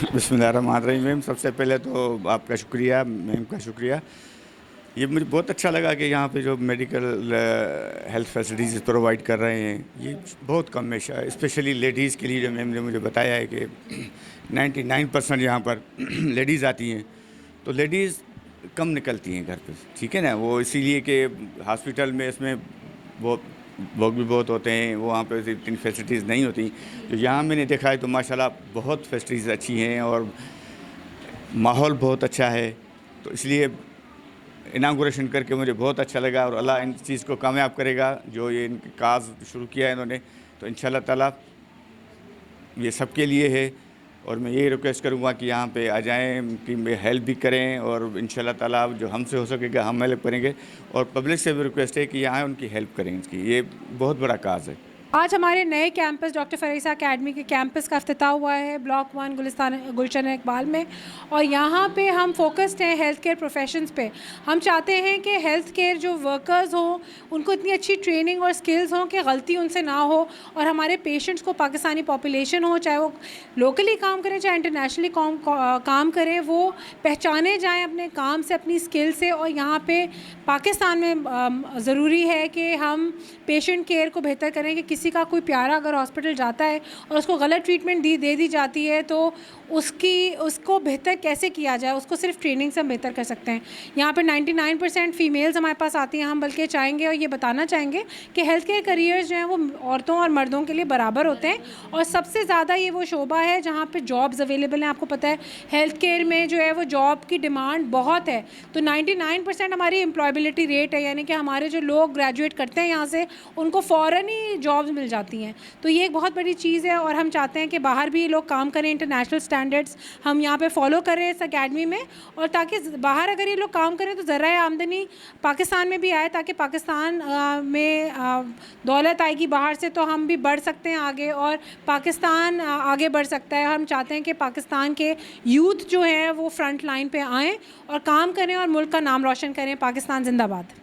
बिस्मिल्लाहिर्रहमानिर्रहीम। मैम, सबसे पहले तो आपका शुक्रिया, मैम का शुक्रिया। ये मुझे बहुत अच्छा लगा कि यहाँ पे जो मेडिकल हेल्थ फैसिलिटीज़ प्रोवाइड कर रहे हैं, ये बहुत कम है। स्पेशली लेडीज़ के लिए जो मैम ने मुझे बताया है कि 99% यहाँ पर लेडीज़ आती हैं, तो लेडीज़ कम निकलती हैं घर पे, ठीक है ना। वो इसीलिए कि हॉस्पिटल में इसमें बहुत लोग भी बहुत होते हैं, वो वहाँ पे इतनी फैसिलिटीज़ नहीं होती। तो यहाँ मैंने देखा है तो माशाल्लाह बहुत फैसिलिटीज़ अच्छी हैं और माहौल बहुत अच्छा है। तो इसलिए इनागुरेशन करके मुझे बहुत अच्छा लगा और अल्लाह इन चीज़ को कामयाब करेगा जो ये इनके काज शुरू किया है इन्होंने। तो इंशाल्लाह ताला ये सबके लिए है और मैं यही रिक्वेस्ट करूँगा कि यहाँ पे आ जाएँ, कि हेल्प भी करें और इंशाल्लाह ताला जो हमसे हो सकेगा हम हेल्प करेंगे। और पब्लिक से भी रिक्वेस्ट है कि यहाँ उनकी हेल्प करें, इसकी ये बहुत बड़ा काज है। आज हमारे नए कैंपस डॉक्टर फ़रीसा अकेडमी के कैंपस का इफ्तिताह हुआ है ब्लॉक 1 गुलशन इकबाल में, और यहाँ पे हम फोकस्ड हैं हेल्थ केयर प्रोफेशंस पे। हम चाहते हैं कि हेल्थ केयर जो वर्कर्स हों उनको इतनी अच्छी ट्रेनिंग और स्किल्स हों कि गलती उनसे ना हो, और हमारे पेशेंट्स को, पाकिस्तानी पॉपुलेशन हो, चाहे वो लोकली काम करें चाहे इंटरनेशनली काम करें, वो पहचाने जाएँ अपने काम से, अपनी स्किल से। और यहाँ पे पाकिस्तान में ज़रूरी है कि हम पेशेंट केयर को बेहतर करें कि किसी का कोई प्यारा अगर हॉस्पिटल जाता है और उसको गलत ट्रीटमेंट दे दी जाती है तो उसको बेहतर कैसे किया जाए, उसको सिर्फ ट्रेनिंग से हम बेहतर कर सकते हैं। यहाँ पर 99% फ़ीमेल्स हमारे पास आती हैं। हम बल्कि चाहेंगे और ये बताना चाहेंगे कि हेल्थ केयर करियर्स जो हैं वो औरतों और मर्दों के लिए बराबर होते हैं, और सबसे ज़्यादा ये वो शोबा है जहाँ पर जॉब्स अवेलेबल हैं। आपको पता है हेल्थ केयर में जो है वो जॉब की डिमांड बहुत है। तो 99% हमारी एम्प्लॉयबिलिटी रेट है, यानी कि हमारे जो लोग ग्रेजुएट करते हैं यहाँ से उनको फ़ौरन ही जॉब्स मिल जाती हैं। तो ये एक बहुत बड़ी चीज़ है और हम चाहते हैं कि बाहर भी लोग काम करें, इंटरनेशनल स्टैंडर्ड्स हम यहाँ पे फॉलो करें इस अकेडमी में, और ताकि बाहर अगर ये लोग काम करें तो ज़राए आमदनी पाकिस्तान में भी आए, ताकि पाकिस्तान में दौलत आएगी बाहर से तो हम भी बढ़ सकते हैं आगे और पाकिस्तान आगे बढ़ सकता है। हम चाहते हैं कि पाकिस्तान के यूथ जो हैं वो फ्रंट लाइन पे आएँ और काम करें और मुल्क का नाम रोशन करें। पाकिस्तान जिंदाबाद।